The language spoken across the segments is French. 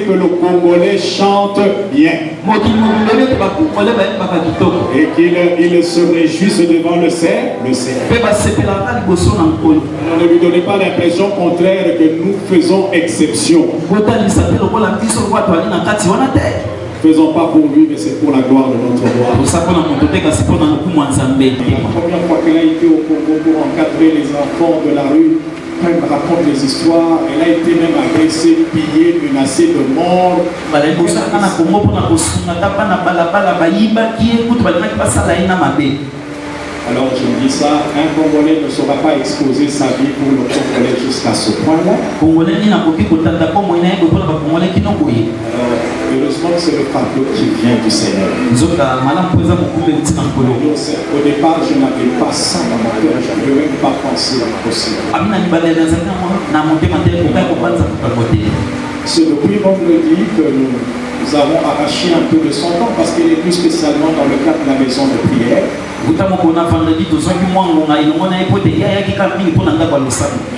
Que le Congolais chante bien et qu'il se réjouisse devant le cerf. Alors ne lui donnez pas l'impression contraire que nous faisons exception. Faisons pas pour lui, mais c'est pour la gloire de notre roi. La première fois qu'elle a été au Congo pour encadrer les enfants de la rue, quand elle me raconte les histoires, elle a été même agressée, pillée, menacée de mort. Alors je me dis ça, un Congolais ne saura pas exposer sa vie pour le Congolais jusqu'à ce point-là. Heureusement que c'est le fardeau qui vient du Seigneur. Au départ, je n'avais pas ça dans mon cœur, je n'avais même pas pensé possible. C'est depuis vendredi que nous avons arraché un peu de son temps parce qu'il est plus spécialement dans le cadre de la maison de prière.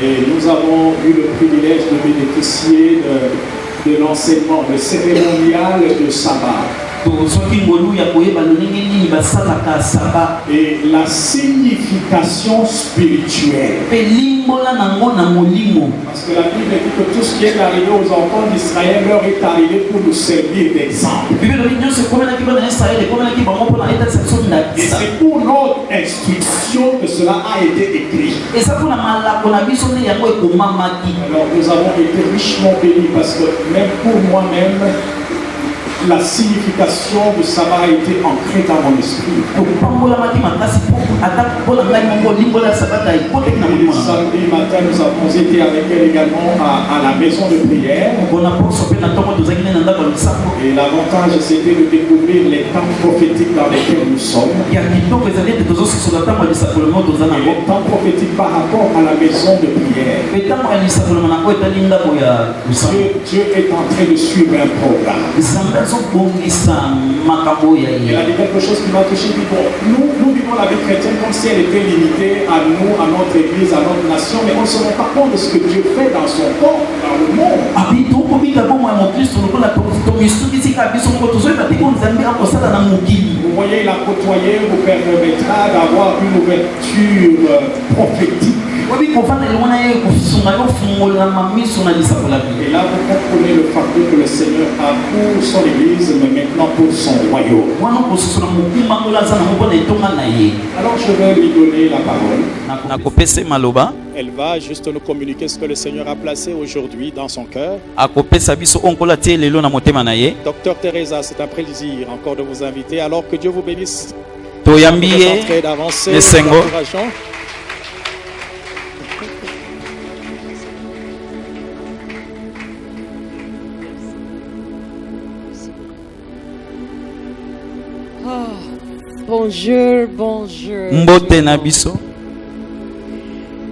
Et nous avons eu le privilège de bénéficier de l'enseignement, le cérémonial de sabbat. Et la signification spirituelle. Parce que la Bible dit que tout ce qui est arrivé aux enfants d'Israël leur est arrivé pour nous servir d'exemple. Et c'est pour notre instruction que cela a été écrit. Alors nous avons été richement bénis parce que même pour moi-même, la signification du sabbat a été ancrée dans mon esprit. Samedi matin, nous avons été avec elle également à la maison de prière. Et l'avantage, c'était de découvrir les temps prophétiques dans lesquels nous sommes. Et les temps prophétiques par rapport à la maison de prière. Dieu est en train de suivre un programme. Il a dit quelque chose qui m'a touché. Nous vivons la vie chrétienne comme si elle était limitée à nous, à notre église, à notre nation, mais on ne se rend pas compte de ce que Dieu fait dans son corps, dans le monde. Vous voyez, il a côtoyé, vous permettra d'avoir une ouverture prophétique. Et là, vous comprenez le fardeau que le Seigneur a pour son église, mais maintenant pour son royaume. Alors, je vais lui donner la parole. Elle va juste nous communiquer ce que le Seigneur a placé aujourd'hui dans son cœur. Docteur Teresa, c'est un plaisir encore de vous inviter. Alors que Dieu vous bénisse. D'avancer, Bonjour, bonjour.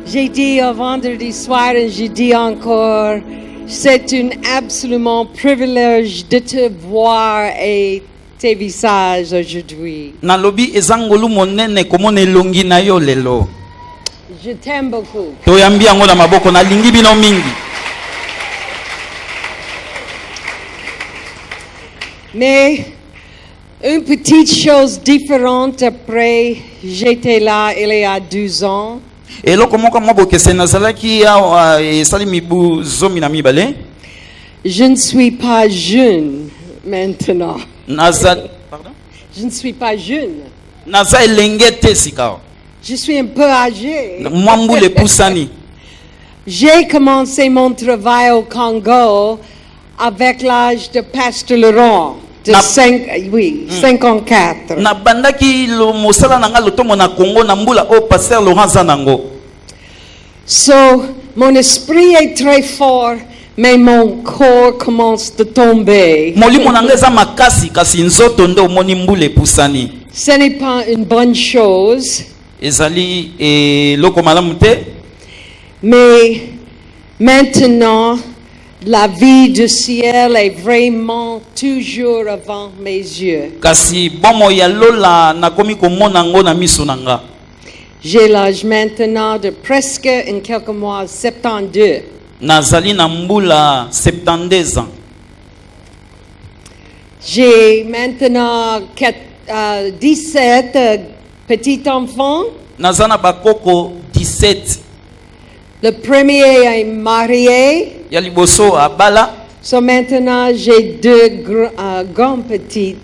J'ai dit vendredi soir et j'ai dit encore, c'est un absolument privilège de te voir et tes visages aujourd'hui. Je t'aime beaucoup. Mais une petite chose différente après, j'étais là il y a 12 ans. Je ne suis pas jeune maintenant. Pardon? Je ne suis pas jeune. Je suis un peu âgé. J'ai commencé mon travail au Congo avec l'âge de Pasteur Laurent. De 54. So, mon esprit est très fort, mais mon corps commence à tomber. molimo na nga eza makasi kasi nzoto nde omoni mbula epusani. Ce n'est pas une bonne chose, Ezali eloko malamu te, mais maintenant, la vie du ciel est vraiment toujours avant mes yeux. kasi bomo ya lola nakomi komona ngo na miso na nga. J'ai l'âge maintenant de presque, en quelques mois, 72. Nazali na mbula 72 ans. J'ai maintenant 17 petits-enfants. Naza na bakoko 17. Le premier est marié. Ya liboso abala. So maintenant, j'ai deux grands petites.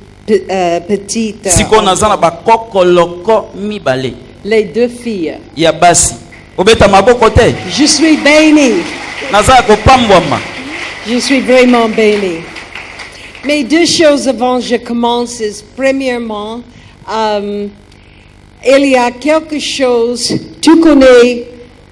Siko naza na bakoko loko mibale. Les deux filles. Ya basi. Obeta maboko te. Je suis bénie. Naza kopambwama. Je suis vraiment bénie. Mais deux choses avant que je commence, c'est premièrement, il y a quelque chose, tu connais,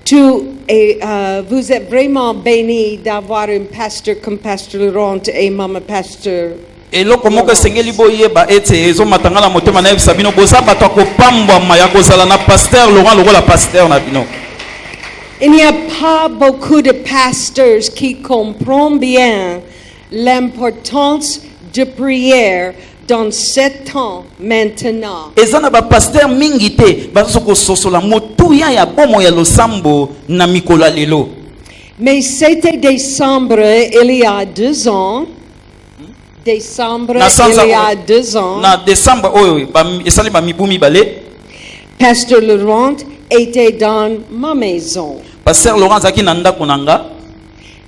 vous êtes vraiment béni d'avoir un pasteur comme Pasteur Laurent et Maman Pasteur. Eloko moko esengeli boyeba ete ezomatanga na motema na yebisa bino boza bato ya kopambwama ya kozala na Pasteur Laurent lokola pasteur na bino. Il n'y a pas beaucoup de pasteurs qui comprennent bien l'importance de prière dans ce temps maintenant. Eza na bapasteur mingi te bazo kososola motuya ya bomo ya losambo na mikolo ya lelo. Mais c'était décembre, il y a 2 ans. Décembre, il y a 2 ans. Na décembre oyo esali ba mibu mibale. Pasteur Laurent était dans ma maison. Pasteur Laurent zaki na ndako na nga.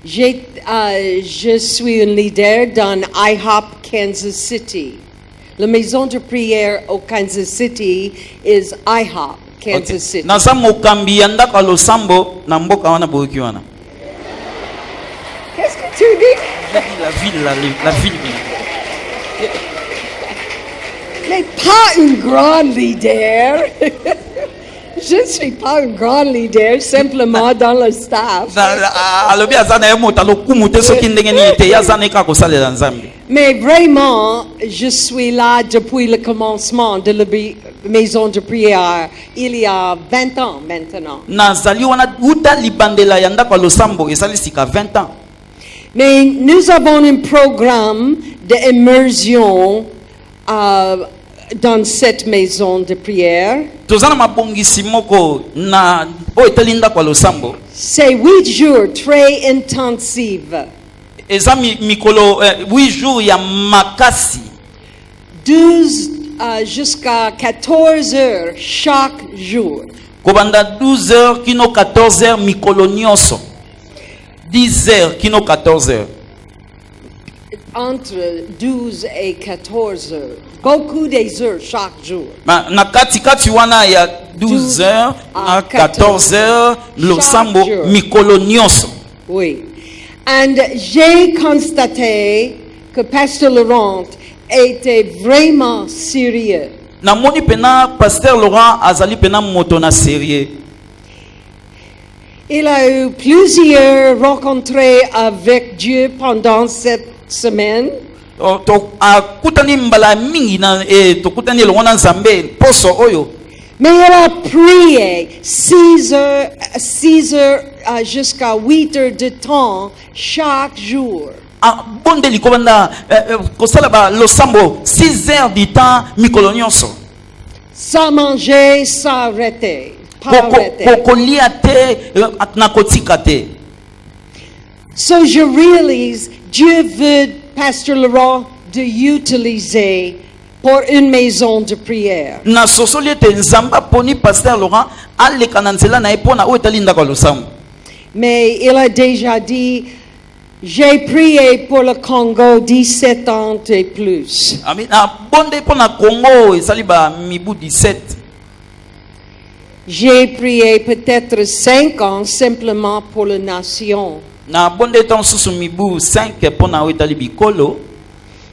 Je suis un leader dans IHOP Kansas City. La maison de prière au Kansas City is IHOP Kansas City. Naza mokambi ya ndako ya losambo na mboka wana boyoki wana. Qu'est-ce que tu dis? La ville. Mais pas un grand leader. Je ne suis pas un grand leader, simplement dans le staff. Alobi azana ya mota lokumu te soki ndenge nini te yazana ka kosalela nzambe. Mais vraiment, je suis là depuis le commencement de la maison de prière, il y a 20 ans maintenant. Nazali wana uta libandela ya ndako ya losambo esali sika 20 ans. Mais nous avons un programme d'immersion dans cette maison de prière. Tozana mabongisi moko na o etali ndako ya losambo. C'est 8 jours très intensifs. Eza mikolo 8 jours ya makasi. 12 jusqu'à 14 heures chaque jour. Kobanda 12 heures kino 14 heures mikolo nyonso. 10 heures kino 14 heures. Entre 12 et 14 heures. Beaucoup des heures chaque jour. Na kati wana ya 12 heures à 14 heures losambo mikolo nyonso. Oui. And j'ai constaté que Pasteur Laurent était vraiment sérieux. Na moni pena Pasteur Laurent azali pena moto na sérieux. Il a eu plusieurs rencontres avec Dieu pendant cette semaine. Akutani mbala mingi na tokutani elongo na nzambe poso oyo. Mais il a prié 6 heures jusqu'à 8 heures de temps chaque jour. Bonde likobanda kosala ba losambo 6 heures du temps mikolo nyonso. Sans manger, sans arrêter. Kokolia te na kotika te. So je réalise Dieu veut Pasteur Laurent de utiliser pour une maison de prière. Na sosoli te nzamba poni Pasteur Laurent aleka na nzela na epona o etali ndako losambo. Mais il a déjà dit, j'ai prié pour le Congo 17 ans et plus. Amen. Bonde pona Congo esali ba mibu 17. J'ai prié peut-être 5 ans simplement pour la nation. Na bonde ton susu mibu 5 pona o etali bikolo.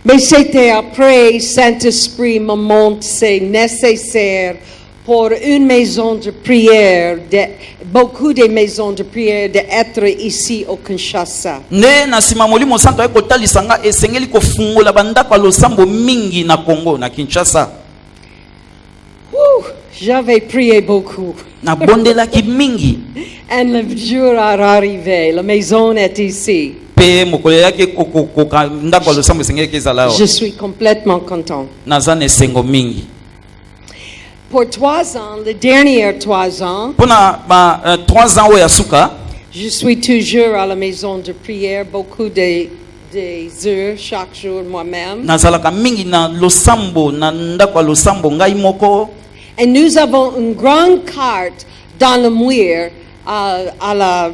Mais c'était après Saint-Esprit me montre c'est nécessaire pour une maison de prière, beaucoup de maisons de prière d'être ici au Kinshasa. Ne na sima molimo santo ay kotalisa nga esengeli kofungola bandako ya losambo mingi na Congo na Kinshasa. J'avais prié beaucoup. Na bondelaki mingi. Et le jour est arrivé, la maison est ici. Pe mokolo yake koka ndako ya losambo esengeli kezala awa. Je suis complètement content. Naza na esengo mingi. Pour 3 ans, les derniers 3 ans, Pona ba 3 ans oyo ya suka, je suis toujours à la maison de prière, beaucoup des heures chaque jour moi-même. nazalaka mingi na losambo na ndako ya losambo ngai moko. Et nous avons une grande carte dans le mur à la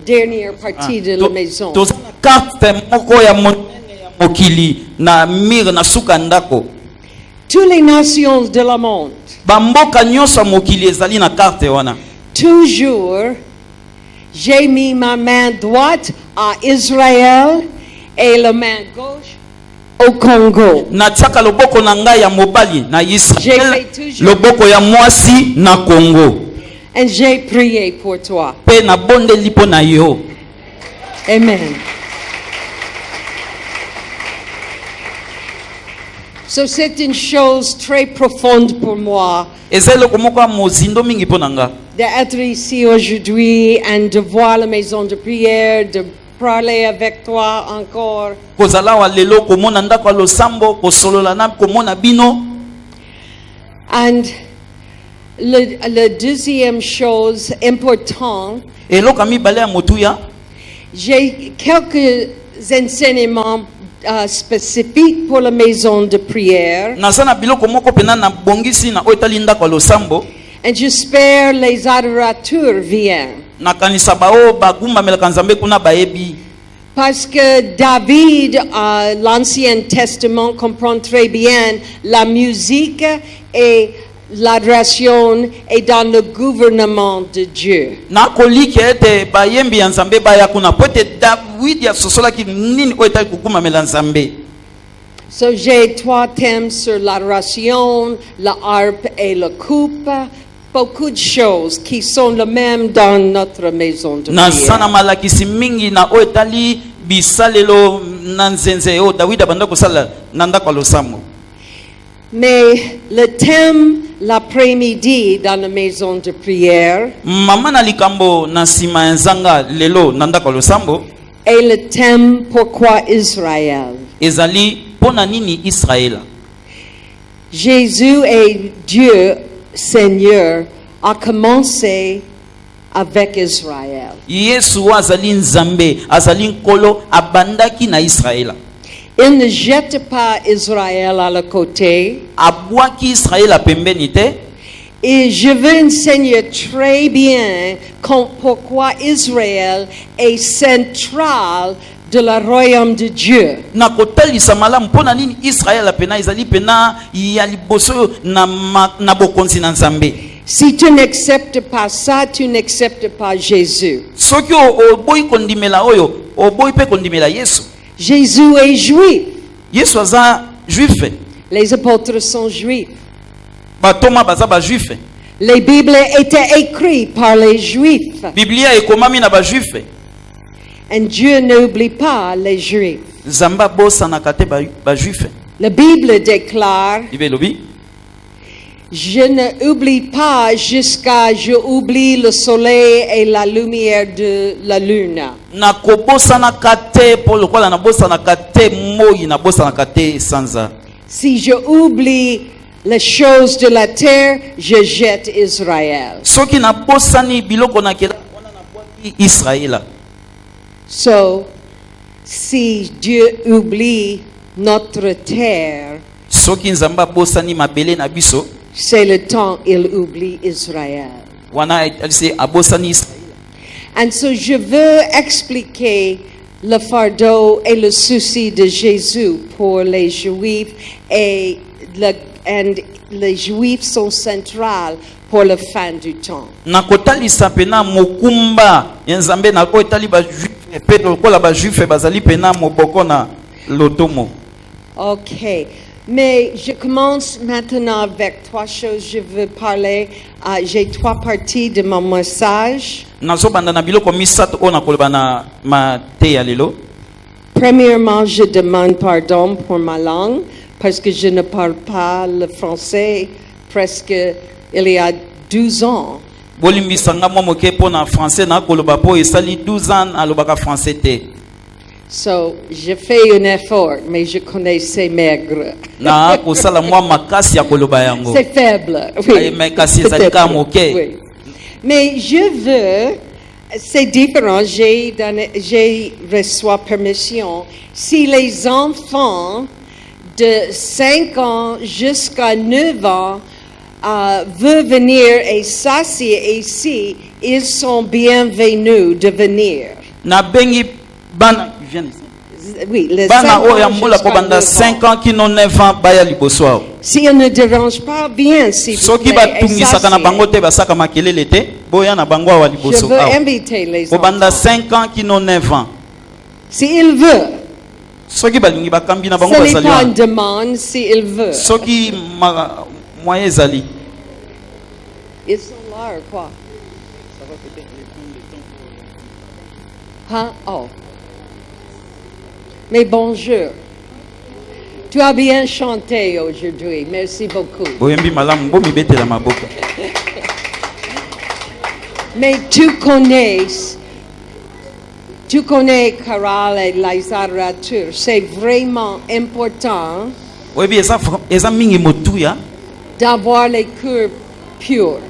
dernière partie de la maison. Toza na carte moko ya mokili na mire na suka ndako. Toutes les nations de le monde, Bamboka nyonso ya mokili ezali na carte wana. toujours, j'ai mis ma main droite à Israël et la main gauche au Congo. Natiaka loboko na ngai ya mobali na Israel, J'ai fait toujours- loboko ya mwasi na Congo. Et j'ai prié pour toi. Pe na bondeli mpo na yo. Amen. So c'est une chose très profonde pour moi Eza eloko moko ya mozindo mingi mpo na nga. d'être ici aujourd'hui et de voir la maison de prière, de parler avec toi encore. Kozala wa lelo komona ndako ya losambo kosolola na komona bino. And la deuxième chose importante, Eloko ya mibale ya motuya, j'ai quelques enseignements spécifiques pour la maison de prière. naza na biloko moko pena na bongisi na oyo etali ndako ya losambo. Et j'espère les adorateurs viennent. Nakanisa bao bagumbamelaka nzambe kuna bayebi. Parce que David, l'Ancien Testament, comprend très bien la musique et l'adoration est dans le gouvernement de Dieu. Nakoliki ete bayembi ya nzambe baya kuna po ete Dawidi asosolaki nini oyo etali kokumamela nzambe. So j'ai 3 thèmes sur l'adoration, la harpe et la coupe. Beaucoup de choses qui sont les mêmes dans notre maison de Naza na prière. malakisi mingi na oyo etali bisalelo na nzenze oyo Dawidi abanda kosala na ndako ya losambo. Mais le thème l'après-midi dans la maison de prière Mama na likambo na nsima ya nzanga lelo na ndako ya losambo est le thème pourquoi Israël. ezali mpona nini Israela. Jésus et Dieu, Seigneur, a commencé avec Israël. Yesu azali nzambe azali nkolo abandaki na Israela. Il ne jette pas Israël à le côté. Abwaki Israela pembeni te. Et je veux enseigner très bien pourquoi Israël est central de le royaume de Dieu. Na kotalisa malamu mpona nini Israela pena ezali pena ya liboso na bokonzi na nzambe. Si tu n'acceptes pas ça, tu n'acceptes pas Jésus. Soki oboyi kondimela oyo oboyi pe kondimela Yesu. Jésus est juif. Yesu aza juife. Les apôtres sont juifs. Batoma baza ba juife. Les Bibles étaient écrites par les Juifs. Biblia ekomami na ba juife. Et Dieu n'oublie pas les Juifs. Zamba bosanaka te ba juife. La Bible déclare, Bible elobi je n'oublie pas jusqu'à je oublie le soleil et la lumière de la lune. nakobosanaka te mpo lokola nabosanaka te moi nabosanaka te sanza. Si je oublie les choses de la terre, je jette Israël. Soki nabosani biloko nakela wana nabwaki Israela. So, si Dieu oublie notre terre, Soki nzambe abosani mabele na biso c'est le temps il oublie Israël. wana alisi abosani Israela. And so je veux expliquer le fardeau et le souci de Jésus pour les Juifs et les Juifs sont centrales pour la fin du temps. Nakotalisa pena mokumba ya nzambe na ko etali ba juife pe lokola ba juife bazali pena moboko na lotomo. Okay. Mais je commence maintenant avec 3 choses. Je veux parler. J'ai 3 parties de mon message. nazobanda na biloko misato oyo nakoloba na mateya lelo. Premièrement, je demande pardon pour ma langue parce que je ne parle pas le français presque il y a 12 ans. Bolimbisanga mwa moke mpo na français nakoloba mpo esali 12 ans alobaka français te. So, je fais un effort, mais je connais c'est maigre. Na kosala mwa makasi ya koloba yango. C'est faible. Ay, mais kasi ezali kaka moke. Oui. Mais je veux, c'est différent, j'ai reçu permission. Si les enfants de 5 ans jusqu'à 9 ans veulent venir et s'asseoir ici, ils sont bienvenus de venir. Na bengi bana viens ici. Oui, les Bana 5 oyo ans ya mbula jusqu'à kobanda 9 5 ans. ans kino 9 ans baya liboso awa. Si on ne dérange pas bien, s'il vous Soki plaît, et batungisaka na bango s'assied. te basaka makelele te boya na bango awa Je liboso veux awa. inviter les Kobanda enfants. 5 ans kino 9 ans. S'ils veulent. Soki balingi bakambi na bango Ce n'est bazali pas une wana. demande s'ils veulent. Soki moyen ezali. Ils sont là ou quoi? Hein? Oh. Mais bonjour. Tu as bien chanté aujourd'hui. Merci beaucoup. Boyembi malamu bomibetela maboko. Mais tu connais Caral et la littérature. C'est vraiment important Oyebi eza mingi motuya d'avoir les cœurs purs.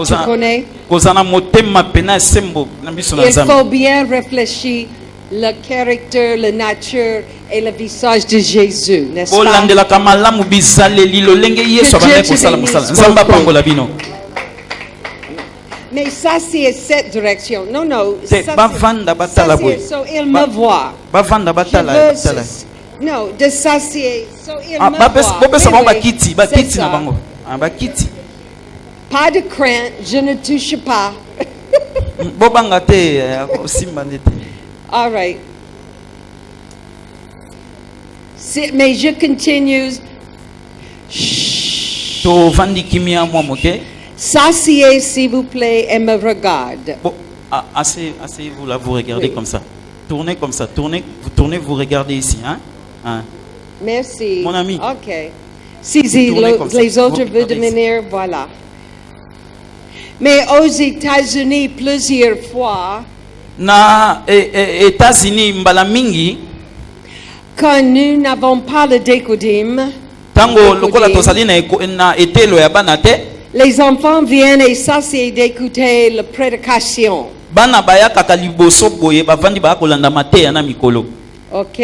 Tu connais? kozana motema pena esembo na biso na Il faut Nzambe. bien réfléchir le caractère, la nature et le visage de Jésus, n'est-ce pas? Bolandelaka malamu bizaleli lolenge Yesu abandaki kosala mosala. Nzambe apangola bino. Mais ça, c'est cette direction. Non, non. Te bavanda batala boye. So, il me voit. Bavanda Je batala veux batala. non, de s'assier. So, il Ah, me bopesa voit. bango Oui, oui, bakiti, c'est bakiti na ça. bango. Ah, bakiti. Pas de crainte, je ne touche pas. Bobanga te osimba ndete. All right. Mais je continue. Chut. To vandi kimia mwa moke. S'assied, s'il vous plaît, et me regarde. Bon, asseyez-vous là, vous regardez Oui. comme ça. Tournez comme ça, tournez, vous regardez ici, hein? Hein? Merci. Mon ami. OK. Si Tournez comme ça. les autres Vous veulent regardez ici. venir, voilà. Mais aux États-Unis, plusieurs fois, Na États-Unis mbala mingi quand nous n'avons pas le décodim, tango lokola tozali na etelo ya bana te les enfants viennent et s'asseyent d'écouter la prédication. bana bayakaka liboso boye bavandi bakolanda mateya na mikolo. OK?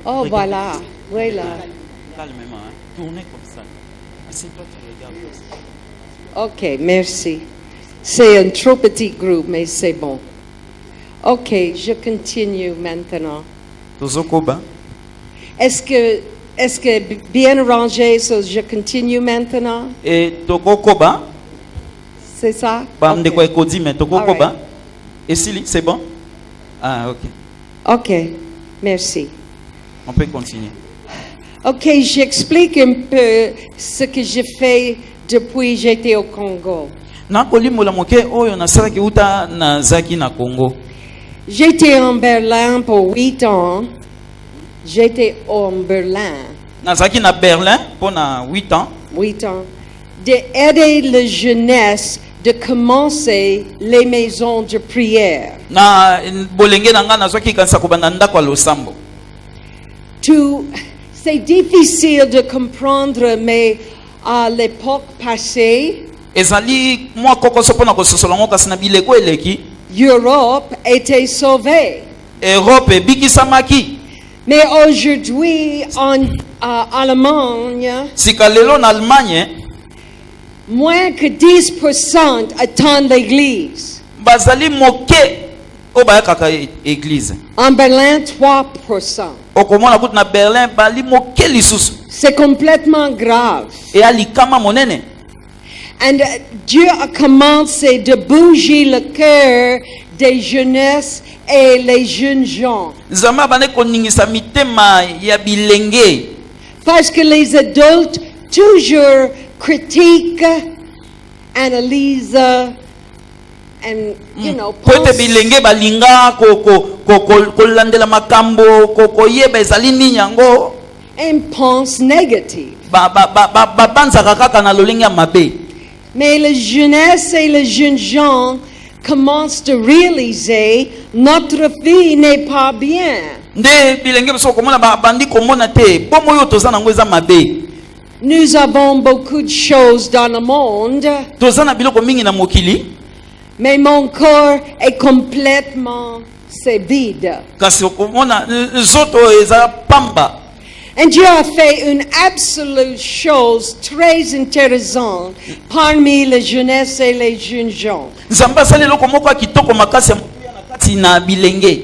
Oh, voilà. Voilà. Calmement, hein? Tournez comme ça. Assieds-toi, tu regardes comme ça. OK, merci. C'est un trop petit groupe, mais c'est bon. OK, je continue maintenant. Tozokoba. Est-ce que bien rangé, so je continue maintenant? Et tokokoba. C'est ça? Bamde kwa OK. ekodi mais tokokoba. Alright. Et Sili, c'est bon? Ah, ok. OK, merci. On peut continuer. OK, j'explique un peu ce que j'ai fait depuis que j'étais au Congo. Nakolimola moke oyo nasalaki uta nazaki na Congo. J'étais en Berlin pour 8 ans. J'étais en Berlin, Nazaki na Berlin pendant 8 ans. 8 ans, d'aider la jeunesse de commencer les maisons de prière. Na bolenge na nga nazwaki kanisa kobanda ndako ya losambo. C'est difficile de comprendre, mais à l'époque passée, Ezali mwa kokoso pona kososola ngo kasi na bileko eleki. l'Europe était sauvée. Europe ebikisamaki. Mais aujourd'hui, en Allemagne, Sika lelo na Allemagne moins que 10% attendent l'église. bazali moke o bayakaka église. En Berlin, 3%. Okomona kutu na Berlin bali moke lisusu. C'est complètement grave. E alikama monene. And Dieu a commencé de bouger le cœur des jeunesses et les jeunes gens. Nzambe abandaki koningisa mitema ya bilenge. Parce que les adultes toujours critiquent, analysent, and Po ete pensent, bilenge balinga kolandela makambo koyeba ezali nini yango and pense négative. babanzaka kaka na lolenge ya mabe. Mais la jeunesse et les jeunes gens commencent à réaliser notre vie n'est pas bien. Nde bilenge biso komona bandi komona te bomo oyo toza nango eza mabe. Nous avons beaucoup de choses dans le monde, Toza na biloko mingi na mokili mais mon corps est complètement c'est vide. kasi okomona nzoto eza pamba. Et Dieu a fait une absolue chose très intéressante parmi la jeunesse et les jeunes gens. Nzambe asali eloko moko ya kitoko makasi ya mokuya na kati na bilenge.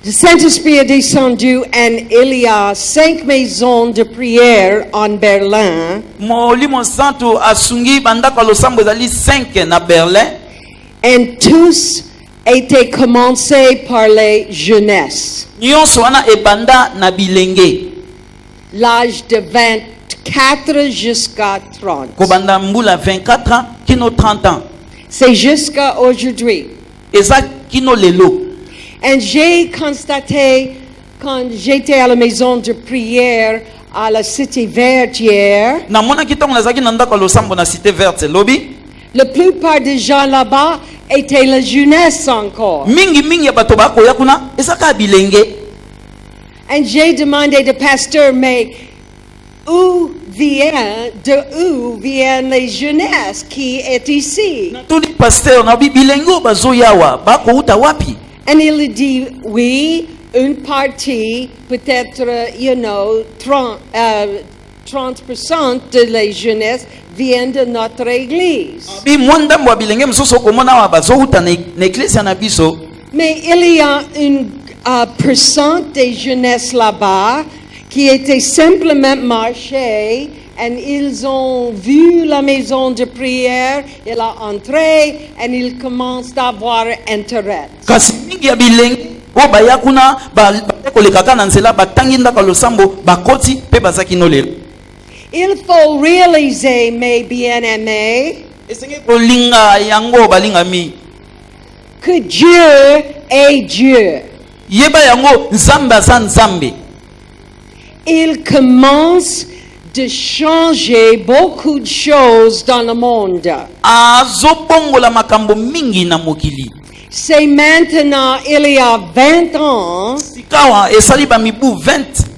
Le Saint-Esprit est descendu et il y a 5 maisons de prière en Berlin. Molimo santu asungi bandako ya losambo ezali 5 na Berlin. Et tous étaient commencés par les jeunesses. Nyonso wana ebanda na bilenge. L'âge de 24 jusqu'à 30. Kobanda mbula 24 ans kino 30 ans. C'est jusqu'à aujourd'hui. Eza kino lelo. Et j'ai constaté, quand j'étais à la maison de prière à la Cité Verte hier, Na mona kitongo nazaki na ndako ya losambo na Cité Verte lobi. la plupart des gens là-bas étaient la jeunesse encore. Mingi ya bato bakoya kuna eza ka bilenge. Et j'ai demandé au pasteur, mais d'où viennent les jeunesses qui est ici? Tuli pasteur na bilenge oyo bazoyawa bakouta wapi? Et il a dit, oui, une partie, peut-être, 30% de les jeunesses viennent de notre église. Bi mwandambo wa bilenge mosusu okomona awa bazouta na église na biso. Mais il y a une pourcent des jeunesses là-bas qui étaient simplement marchés et ils ont vu la maison de prière, ils ont entré et ils commencent à avoir intérêt. Kasi mingi ya bilenge oyo baya kuna kolekaka na nzela batangi ndako ya losambo bakoti mpe bazaki no lelo. Il faut réaliser, mes bien-aimés, Esenge kolinga yango balingami. que Dieu est Dieu. Yeba yango nzambe aza nzambe. Il commence de changer beaucoup de choses dans le monde. Azobongola makambo mingi na mokili. C'est maintenant, il y a 20 ans, Sikawa esali ba mibu 20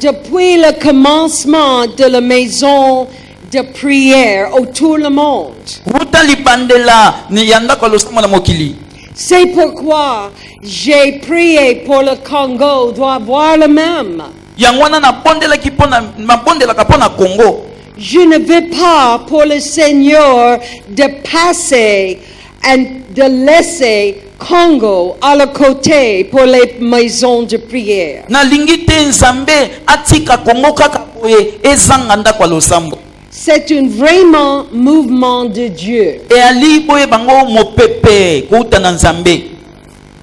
depuis le commencement de la maison de prière autour du monde. wuta libandela ni ya ndako ya losambo na mokili. C'est pourquoi j'ai prié pour le Congo, doit voir le même. Yango wana nabondelaki mabondelaka mpo na Congo. Je ne veux pas pour le Seigneur de passer et de laisser Congo à le côté pour les maisons de prière. Nalingi te nzambe atika Congo kaka boye ezanga ndako ya losambo. C'est un vraiment mouvement de Dieu. E ali boye bango mopepe kouta na nzambe.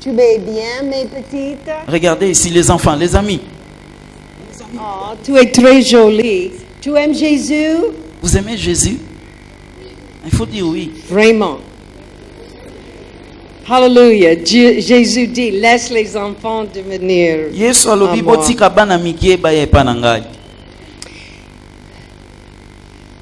Tu vas bien, mes petites? Regardez ici les enfants, les amis. Oh, tu es très jolie. Tu aimes Jésus? Vous aimez Jésus? Il faut dire oui. Vraiment. Hallelujah. Jésus dit, laisse les enfants devenir. Yesu alobi à moi. botika bana mikie baya epa na ngai.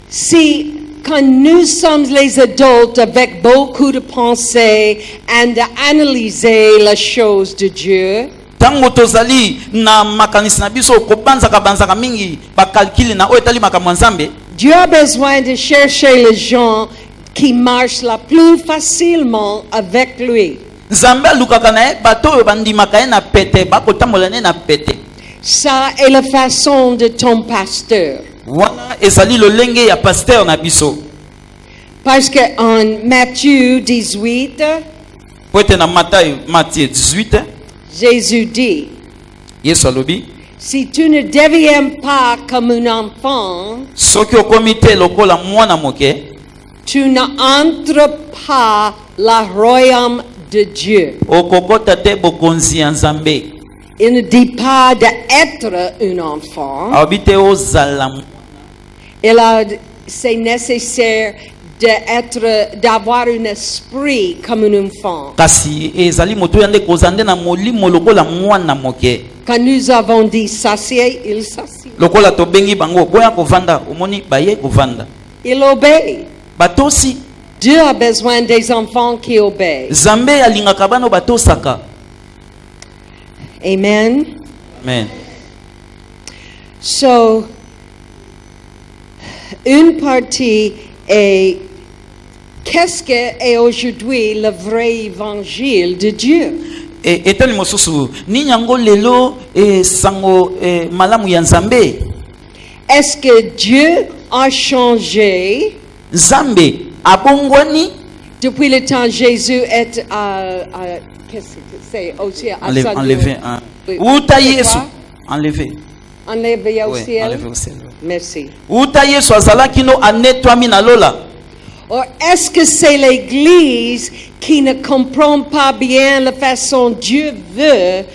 Si, quand nous sommes les adultes avec beaucoup de pensées et d'analyser les choses de Dieu, Tango tozali na makanisi na biso kobanzaka mingi bakalkili na oyo etali makambo ya nzambe. Dieu a besoin de chercher les gens qui marchent la plus facilement avec lui. Nzambe alukaka na ye bato oyo bandimaka ye na pete bakotambola ne na pete. Ça est la façon de ton pasteur. Wana ezali lolenge ya pasteur na biso. Parce que en Matthieu 18, Po ete na Matthieu 18 Jésus dit, Yesu alobi Si tu ne deviens pas comme un enfant, soki okomi te lokola mwana moke, tu n'entres pas le royaume de Dieu. okokota te bokonzi ya Nzambe. Il ne dit pas d'être un enfant. Alobi te ozala. C'est nécessaire d'avoir un esprit comme un enfant. Kasi ezali moto yande kozande na molimo lokola mwana moke. Quand nous avons dit s'assied, il s'assied. Lokola to bengi bango boya kovanda, omoni baye kovanda. Il obéit. Batosi. Dieu a besoin des enfants qui obéissent. Zambe alingaka bano batosaka. Amen. Amen. So, une partie est qu'est-ce que est aujourd'hui le vrai évangile de Dieu? Et etali mosusu ni nyango lelo sango malamu ya Nzambe. Est-ce que Dieu a changé Nzambe abongwani depuis le temps Jésus est qu'est-ce que c'est au ciel? enlevé Oui. Uta C'est Yesu quoi? enlevé. Enlevé au Ouais, ciel. enlevé au ciel. Merci. Uta Yesu azalaki no anetwami na lola. Or est-ce que c'est l'Église qui ne comprend pas bien la façon Dieu veut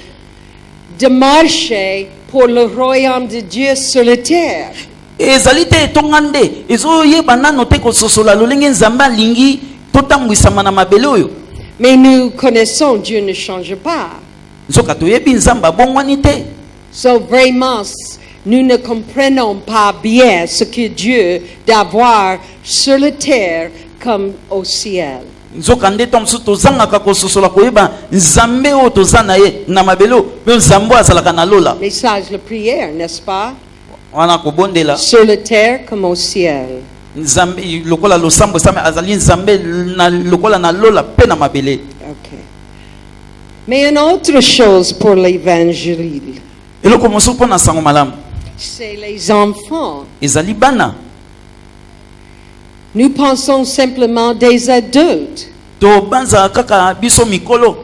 de marcher pour le royaume de Dieu sur la terre? Ezali te etongande ezoyeba nano te kososola lolenge Nzambe alingi totambwisama na mabele oyo. Mais nous connaissons Dieu ne change pas. Nzoka toyebi Nzambe abongwani te. So vraiment, nous ne comprenons pas bien ce que Dieu d'avoir sur la terre comme au ciel. Nzoka nde to mosusu tozangaka kososola koyeba Nzambe oyo toza na ye na mabele oyo mpe Nzambe oyo azalaka na lola. Message de prière, n'est-ce pas? Wana kobondela Sur la terre comme au ciel. Nzambe lokola losambo esame azali Nzambe na lokola na lola mpe na mabele. Ok. Mais une autre chose pour l'évangile, Eloko mosusu mpo na sango malamu c'est les enfants. ezali bana. Nous pensons simplement des adultes. Tobanzaka kaka biso mikolo.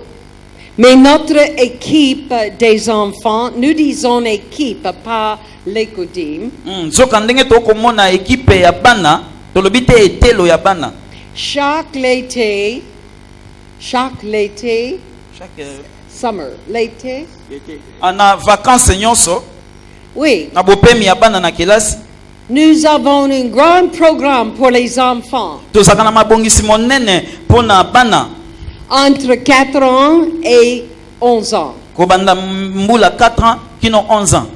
Mais notre équipe des enfants, nous disons équipe, pas l'écodime. Nzoka ndenge tokomona ekipe ya bana tolobi te etelo ya bana. Chaque l'été, summer, l'été, Ana vacances nyonso oui, na bopemi ya bana na kelasi nous avons un grand programme pour les enfants tozaka na mabongisi monene mpona bana entre 4 ans et 11 ans. kobanda mbula 4 ans kino 11 ans.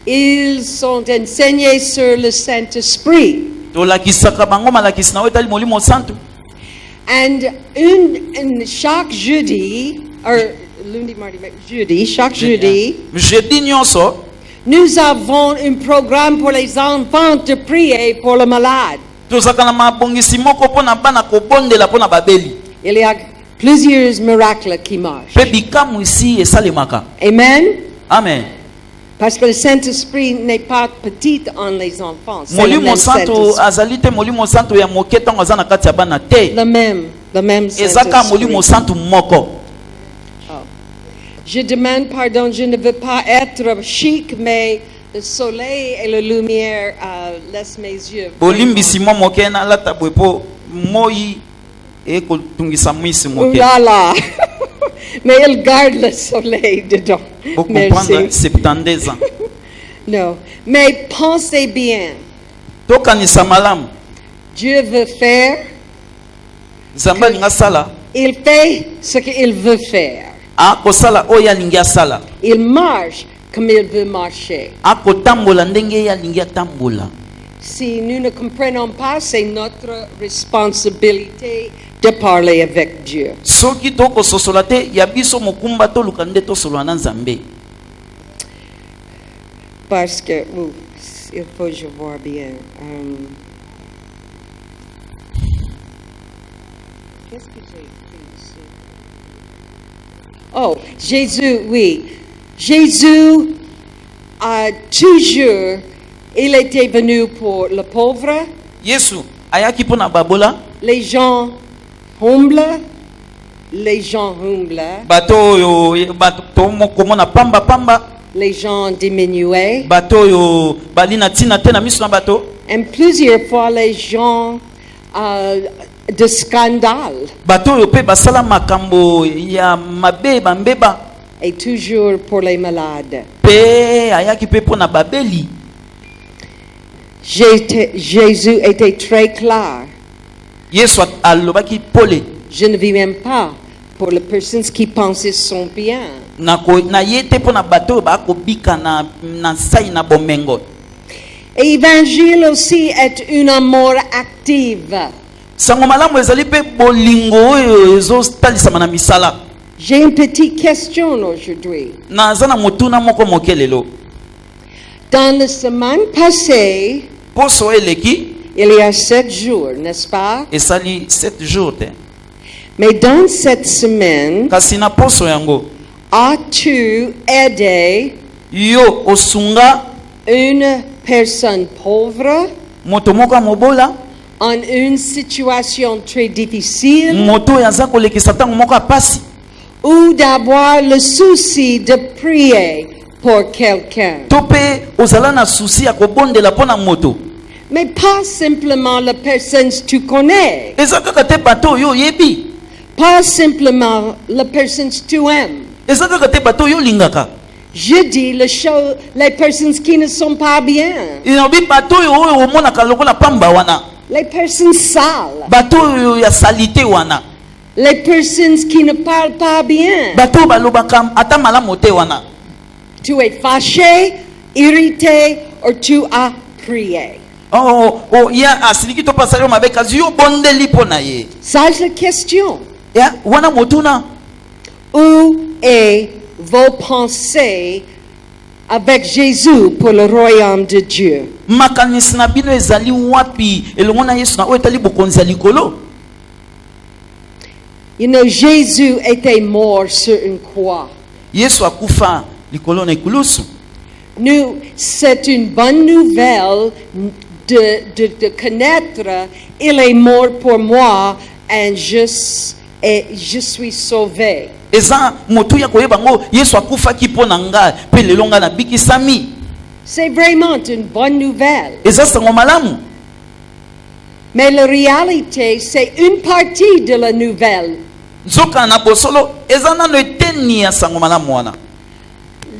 Ils sont enseignés sur le Saint-Esprit. Tolakisaka bango malakisi na oyo etali molimo santu. And chaque jeudi, lundi, mardi, jeudi, chaque jeudi, jeudi nyonso nous avons un programme pour les enfants de prier pour le malade. tozaka na mabongisi moko mpona bana kobondela mpona babeli. Il y a plusieurs miracles qui marchent. Mpe bikamu isi esalemaka. Amen. Amen. Parce que le Saint-Esprit n'est pas petit en les enfants. C'est le Molimo même santu Saint-Esprit. azali te molimo santu ya moke ntango aza na kati ya bana te. Le même Ezaka molimo Saint-Esprit. santu moko. Oh. Je demande pardon, je ne veux pas être chic, mais le soleil et la lumière laissent mes yeux. Bolimbisi mwa moke na lata boye po moi ekotungisa mwisi Oh moke. là là. Mais il garde le soleil dedans. Pour comprendre Merci. 72 ans. Non. Mais pensez bien. Tokanisa malamu. Dieu veut faire. Nzambe alinga sala. Il fait ce qu'il veut faire. Akosala oyo alingi asala. Il marche comme il veut marcher. Akotambola ndenge alingi atambola. Si nous ne comprenons pas, c'est notre responsabilité de parler avec Dieu. Soki tokososola te ya biso mokumba toluka nde tosolola na Nzambe. Parce que, il faut que je vois bien. Qu'est-ce que j'ai écrit ici? Oh, Jésus, oui. Jésus a toujours, il était venu pour le pauvre, Yesu ayaki mpona babola les gens humbles, bateau bato oyo bato komona pamba pamba les gens diminués. bato oyo bali na ntina te na miso na bato. Et plusieurs fois, les gens de scandale. Bato oyo pe basala makambo ya mabe bambeba. Et toujours pour les malades. Pe ayaki pe pona babeli. Jésus était très clair. Yesu alobaki pole. Je ne vis même pas pour les personnes qui pensent sont bien. Na yete pona bato oyo bakobika na sai na bomengo. Évangile aussi est une amour active. Sango malamu ezali pe bolingo oyo ezotalisama na misala. J'ai une petite question aujourd'hui. Naza na motuna moko moke lelo. Dans la semaine passée, Poso eleki il y a 7 jours, n'est-ce pas? esali 7 jours te. Mais dans cette semaine, Kasi na poso yango as-tu aidé yo osunga une personne pauvre moto moko ya mobola, en une situation très difficile moto oyo aza kolekisa ntango moko ya pasi, ou d'avoir le souci de prier pour quelqu'un? to mpe ozala na susi ya kobondela mpo na moto. Mais pas simplement la personne que tu connais, Eza kaka te bato oyo oyebi, pas simplement la personne que tu aimes. eza kaka te bato oyo olingaka. Je dis les personnes qui ne sont pas bien, Inobi bato oyo omonaka lokola pamba wana, les personnes sales, bato oyo ya salite wana, les personnes qui ne parlent pas bien. bato oyo balobaka ata malamu te wana. Tu es fâché, irrité, ou tu as prié. Ya asiliki to pasali yo mabe kasi yo bondeli mpo na ye. Ça c'est la question. Ya wana motuna Où est vos pensées avec Jésus pour le royaume de Dieu? makanisi na bino ezali wapi elongo na Yesu na oyo etali bokonzi ya likolo. You know, Jésus était mort sur une croix. Yesu akufa likolo na ekulusu. Nous, c'est une bonne nouvelle de connaître, il est mort pour moi et je suis sauvé. Eza motu ya koyeba ngo Yesu akufaki mpo na ngai mpe lelo ngai nabikisami. C'est vraiment une bonne nouvelle. Eza sango malamu. Mais la réalité, c'est une partie de la nouvelle. Nzoka na bosolo eza nano eteni ya sango malamu wana.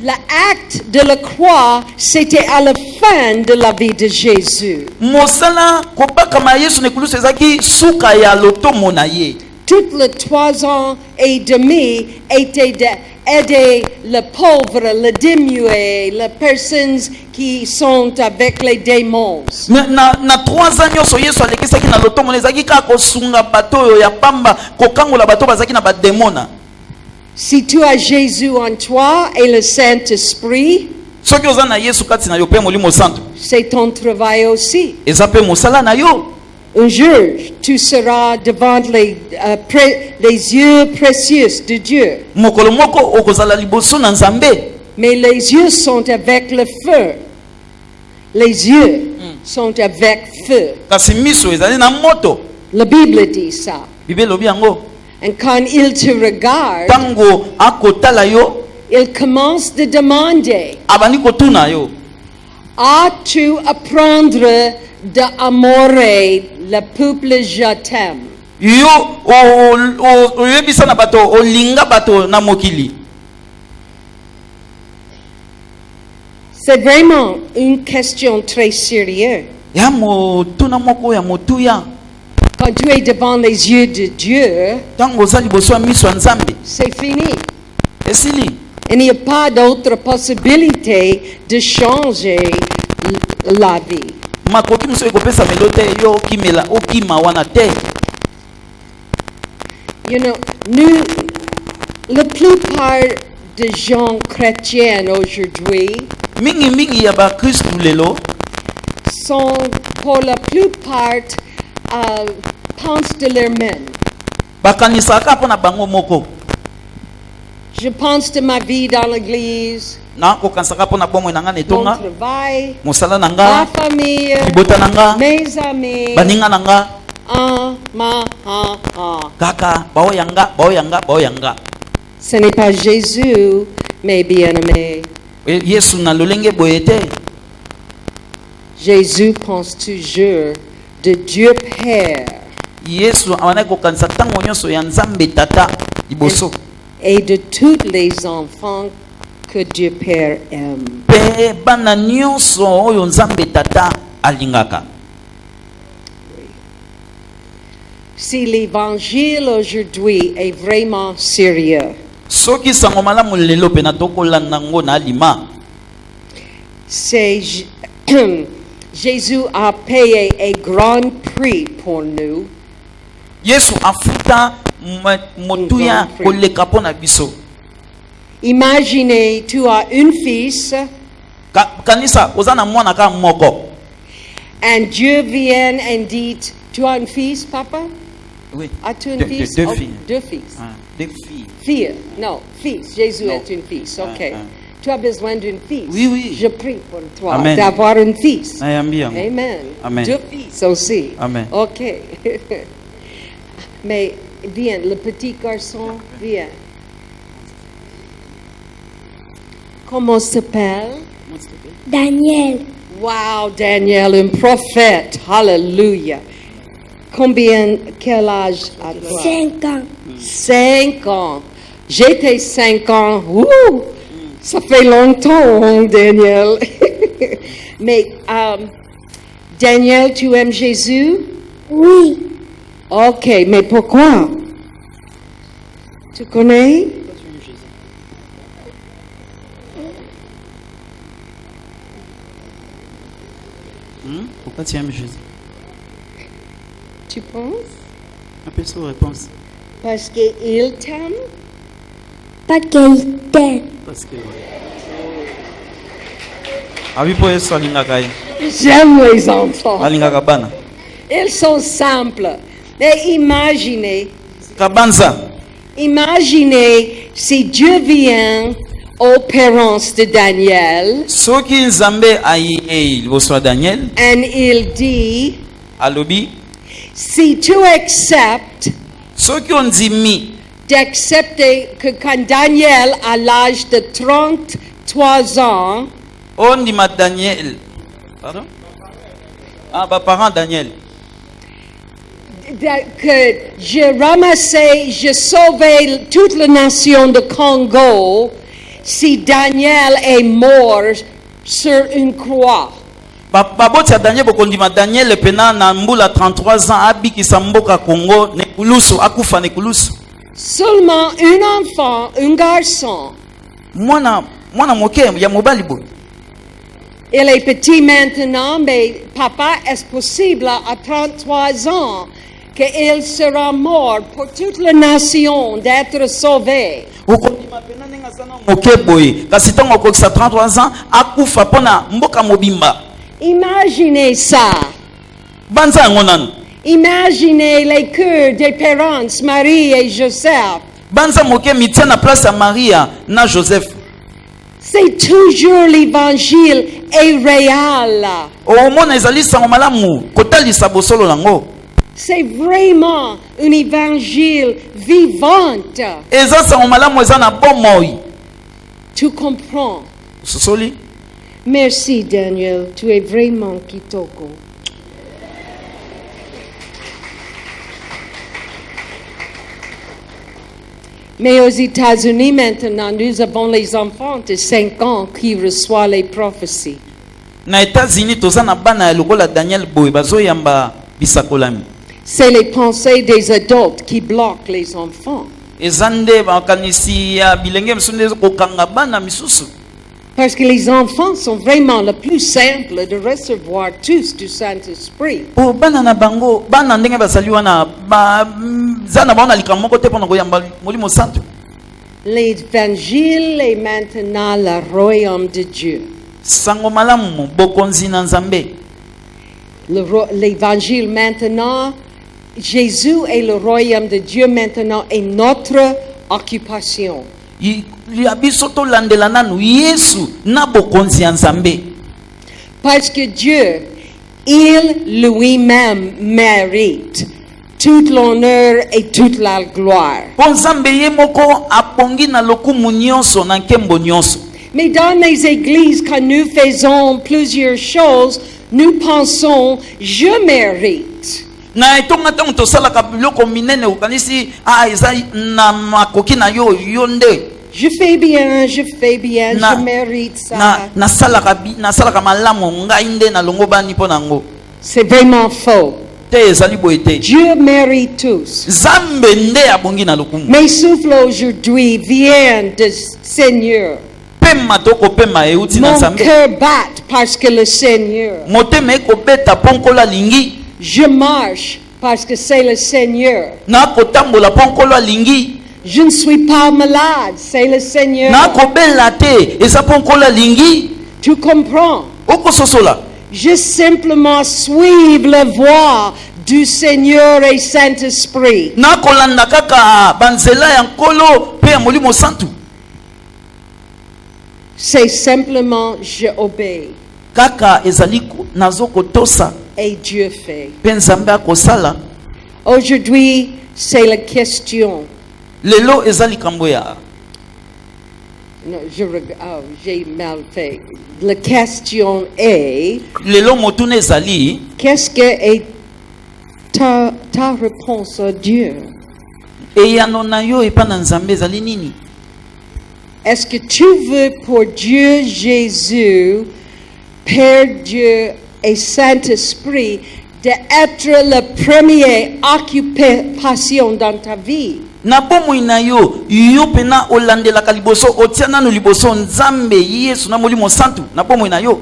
L'acte de la croix, c'était à la fin de la vie de Jésus. Mosala kobakama Yesu na ekulusu ezaki suka ya lotomo na ye. Toutes les 3 ans et demi étaient d'aider les pauvres, les diminués, les personnes qui sont avec les démons. Na 3 ans nyonso Yesu alekisaki na lotomo ezaki kaka kosunga bato oyo ya pamba kokangola bato bazaki na bademona. Si tu as Jésus en toi et le Saint-Esprit, Soki oza na Yesu kati na yo pe molimo santo c'est ton travail aussi. eza pe mosala na yo. Un jour, tu seras devant les yeux précieux de Dieu. Mokolo moko okozala liboso na Nzambe. Mais les yeux sont avec le feu. Les yeux sont avec feu. Kasi miso ezali na moto. La Bible dit ça. Bible elobi yango. Et quand il te regarde, Tango akotala yo il commence de demander, abandi kotuna yo. as-tu apprendre d'amorer le peuple je t'aime? Yo oyebisa na bato olinga bato na mokili. C'est vraiment une question très sérieuse. Ya motuna moko ya motuya. Quand tu es devant les yeux de Dieu, Tango oza liboso ya miso ya Nzambe c'est fini. esili. Il n'y a pas d'autre possibilité de changer la vie. Makoki mosusu ekopesa melo te yo okimela okima wana te. You know, nous, la plupart des gens chrétiens aujourd'hui Mingi ya ba Kristu lelo sont, pour la plupart, pensent de leur main. bakanisaka mpo na bango moko. Je pense de ma vie dans l'église, Na kokanisaka mpo na bomoi na nga na mon etonga, travail, mosala na ma nga, famille, libota na nga, mes amis. baninga na nga, kaka baoyanga. Ce n'est pas Jésus, mes bien-aimés. Yesu na lolenge boye te. Jésus pense toujours de Dieu Père Yesu awana kokanisa tango nyonso ya Nzambe tata liboso. et de tous les enfants que Dieu Père aime. Pe bana nyonso oyo Nzambe tata alingaka. Si l'évangile aujourd'hui est vraiment sérieux, Soki sango malamu lelo pe na tokolanda ngo na alima. c'est Jésus a payé un grand prix pour nous. Yesu afuta motuya koleka pona biso. Imaginez, tu as un fils, Kanisa ozana mwana ka moko. and Dieu vient et dit, tu as un fils, papa? Oui. As-tu un Deux fils? filles. Deux fils. Ah, deux filles. Fille, non, fils. Jésus Non. est un fils, ok. Ah. Tu as besoin d'un fils. Oui, oui. Je prie pour toi Amen. d'avoir un fils. Ayambi yango. Amen. Amen. Deux fils aussi. Amen. Ok. Mais viens, le petit garçon, viens. Comment s'appelle? Daniel, Wow, Daniel, un prophète. Hallelujah. Quel âge as-tu? 5 ans. 5 ans. J'étais 5 ans. Ouh, ça fait longtemps, hein, Daniel. Mais, Daniel, tu aimes Jésus? Oui, Ok, mais pourquoi? Tu connais? Pourquoi tu aimes Jésus? Tu penses? Appelle ça réponse. Parce qu'il t'aime? pas qu'il t'aime. Parce que Abi po Yesu alingaka ye. J'aime les enfants. Alingaka bana. Ils sont simples. Mais imaginez si Dieu vient aux parents de Daniel Soki Nzambe aye liboso ya Daniel et il dit, alobi si tu acceptes soki ondimi d'accepter que quand Daniel à l'âge de 33 ans, ondima Daniel. Pardon? Ah, ba parent Daniel. que je sauvais toute la nation de Congo si Daniel est mort sur une croix. Baboti ya Daniel bokondima Daniel pena na mbula 33 ans abikisa mboka Congo ne kulusu akufa ne kulusu. Seulement un enfant, un garçon. Mwana moke ya mobali bo. Il est petit maintenant, mais papa, est-ce possible à 33 ans qu'il sera mort pour toute la nation d'être sauvé? Okondima pena nenga sana moke boye kasi tango okokisa 33 ans akufa pona mboka mobimba. Imaginez ça. Banza yango nanu. Imaginez les cœurs des parents, Marie et Joseph. Banza moke mitia na place ya Maria na Joseph. C'est toujours l'évangile est réel. Omona ezali sango malamu kotalisa bosolo nango. C'est vraiment un évangile vivant. Eza sango malamu eza na bomoi. Tu comprends? Sosoli. Merci Daniel, tu es vraiment kitoko. Mais aux États-Unis maintenant, nous avons les enfants de 5 ans qui reçoivent les prophéties. Na États-Unis toza na bana ya lokola Daniel boye bazoyamba bisakolami. C'est les pensées des adultes qui bloquent les enfants. Eza nde bakanisi ya bilenge misusu nde kokanga bana misusu. Parce que les enfants sont vraiment le plus simple de recevoir tous du Saint-Esprit. Po bana na bango bana ndenge bazali wana zana baona likambo moko te mpona koyamba molimo santo. L'évangile est maintenant le royaume de Dieu. Sango malamu bokonzi na Nzambe. L'évangile maintenant, Jésus est le royaume de Dieu maintenant et notre occupation. Ya biso tolandela nanu Yesu na bokonzi ya Nzambe. Parce que Dieu, il lui-même mérite tout l'honneur et toute la gloire. Po Nzambe ye moko apongi na lokumu nyonso na nkembo nyonso. Mais dans les églises, quand nous faisons plusieurs choses, nous pensons, je mérite. Na etonga ntango tosalaka biloko minene okanisi eza na makoki na yo nde Je fais bien, je mérite ça. nasalaka malamu ngai nde nalongo bani mpo nango. C'est vraiment faux. Te ezali boye te. Dieu mérite tous. Zambe nde abongi na lokumu. Mes souffles aujourd'hui viennent du Seigneur. Pema toko pema euti na Mon Nzambe. cœur bat parce que le Seigneur. Motema ekobeta ponkola lingi. Je marche parce que c'est le Seigneur. Na kotambola ponkola lingi. Je ne suis pas malade, c'est le Seigneur. Na kobela te eza ponkola lingi. Tu comprends? Okososola. Je simplement suivre la voie du Seigneur et Saint-Esprit. Na kolanda kaka banzela ya nkolo pe ya molimo santu. C'est simplement je obéis. Kaka ezali nazoko tosa. Et Dieu fait. Pe Nzambe akosala. Aujourd'hui, c'est la question. Lelo ezali kambo ya. Non, j'ai mal fait. La question est, Lelo motune ezali. qu'est-ce que est ta réponse à Dieu? Eyano na yo epa na Nzambe ezali nini? Est-ce que tu veux pour Dieu Jésus, Père Dieu et Saint-Esprit, d'être la première occupation dans ta vie? Na bomoi na yo pena olandelaka liboso otia nanu liboso Nzambe Yesu na molimo santu na bomoi na yo.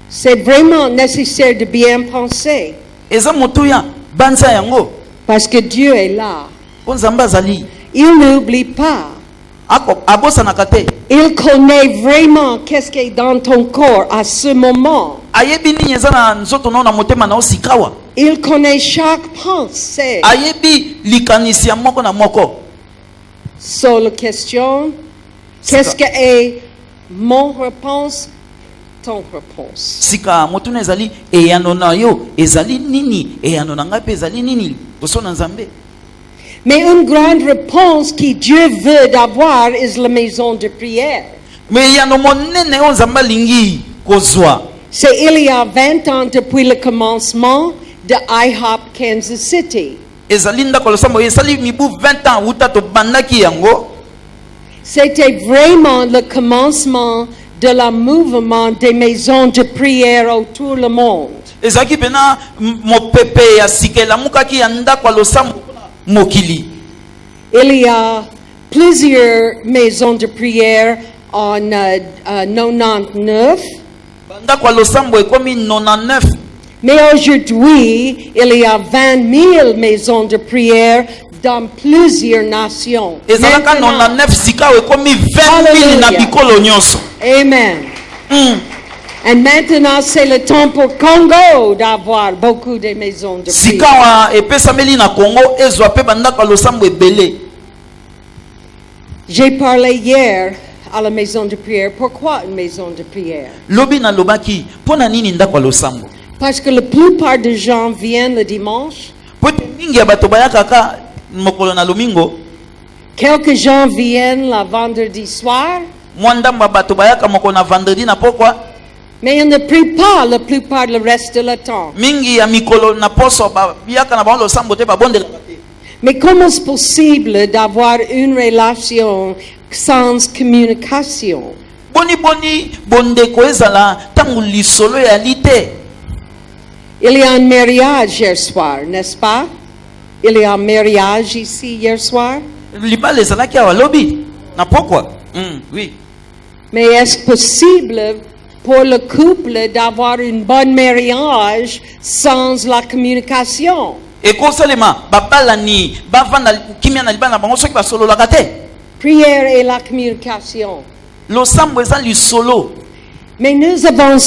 C'est vraiment nécessaire de bien penser. Eza motuya banza yango. Parce que Dieu est là. Po Nzambe azali. Il n'oublie pas. Abosanaka te. Il connaît vraiment qu'est-ce qui est dans ton corps à ce moment. Ayebi nini eza na nzoto na motema na osikawa. Il connaît chaque pensée. Ayebi likanisi ya moko na moko. Sur la question, qu'est-ce que est mon réponse, ton réponse? Sika motuna ezali eyano na yo ezali nini eyano na ngai pe ezali nini boso na Nzambe. Mais une grande réponse que Dieu veut d'avoir est la maison de prière. Mais eyano monene o Nzambe alingi kozwa. C'est il y a 20 ans depuis le commencement de IHOP Kansas City. Ezali ndako losambo ezali mibu 20 ans uta to bandaki yango. C'était vraiment le commencement de la mouvement des maisons de prière autour le monde. Ezaki pena mopepe ya sikela mukaki ya ndako losambo mokili. Il y a plusieurs maisons de prière en 99. Ndako losambo ekomi 99. Mais aujourd'hui, il y a 20 000 maisons de prière dans plusieurs nations. Ezalaka 99 sika ekomi 20 000 na bikolo nyonso. Amen. Et maintenant, c'est le temps pour Congo d'avoir beaucoup de maisons de prière. Sika epesameli na Congo ezwa pe bandako losambo ebele. J'ai parlé hier à la maison de prière. Pourquoi une maison de prière? Lobi na lobaki pona nini ndako losambo? Parce que la plupart des gens viennent le dimanche. Pote mingi ya bato bayaka mokolo na lomingo. Quelques gens viennent le vendredi soir. Mwandamba bato bayaka mokolo na vendredi na pokwa. Mais ils ne prient pas la plupart le reste de le temps. Mingi ya mikolo na poso bayaka na bango losambo te babondela te. Mais comment est-ce possible d'avoir une relation sans communication? Boni bondeko ezala tangu lisolo ya lite. Il y a un mariage hier soir, n'est-ce pas? Il y a un mariage ici hier soir. Libala ezalaki awa lobi na pokwa. Oui. Mais est-ce possible pour le couple d'avoir une bonne mariage sans la communication? Ekosalema babalani bavanda kimia na libala bango soki basololaka te. Prière et la communication. Losambo eza lisolo. Mais nous avons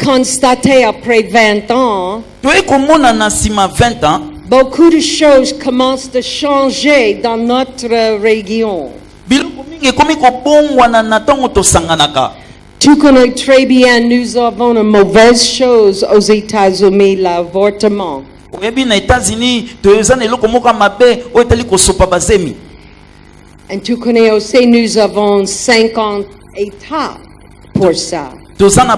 constaté après 20 ans, Toye komona na sima 20 ans, beaucoup de choses commencent à changer dans notre région. biloko mingi ekomi kobongwana na ntango tosanganaka. Tu connais très bien, nous avons une mauvaise chose aux États-Unis, l'avortement. Oyebi na États-Unis toza na eloko moko mabe oyo etali kosopa bazemi. Et tu connais aussi, nous avons étapes pour ça. tozana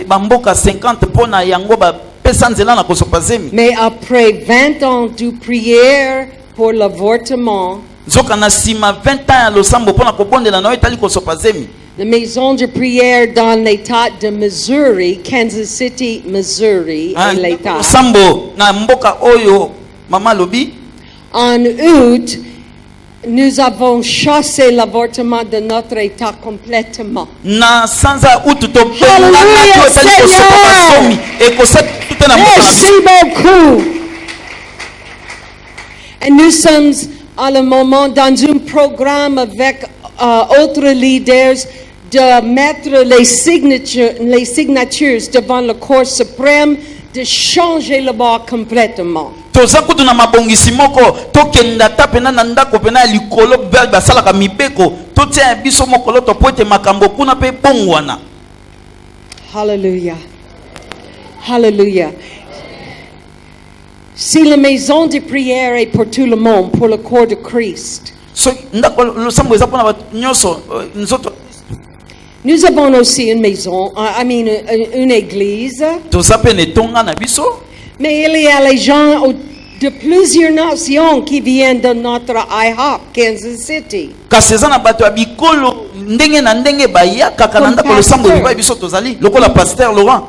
bamboka 50 pona yango bapesa nzela na kosopa zemi. Mais après 20 ans de prière pour l'avortement, nzoka na sima 20 ans ya losambo pona kobondela na yo etali kosopa zemi. la maison de prière dans l'état de Missouri, Kansas City, Missouri, et l'état. Losambo na mboka oyo mama lobi. En août, nous avons chassé l'avortement de notre état complètement. Na sanza utu to Hallelujah, Seigneur. Merci beaucoup. Et nous sommes à le moment dans un programme avec autres leaders de mettre les signatures devant le corps suprême, de changer le bord complètement. toza kutu na mabongisi moko tokenda ta pena na ndako pena ya likolo basalaka mibeko totia biso mokolo to po ete makambo kuna mpe bongwana. Hallelujah. Hallelujah. Si la maison de prière est pour tout le monde, pour le corps de Christ, So ndako losambo eza mpona bato nyonso nzoto. nous avons aussi une maison, une église, toza mpe netonga na biso. mais il y a les gens de plusieurs nations qui viennent de notre IHOP, Kansas City. kasi eza na bato ya bikolo ndenge na ndenge bayakaka na ndako losambo epai biso tozali lokola Pasteur Laurent.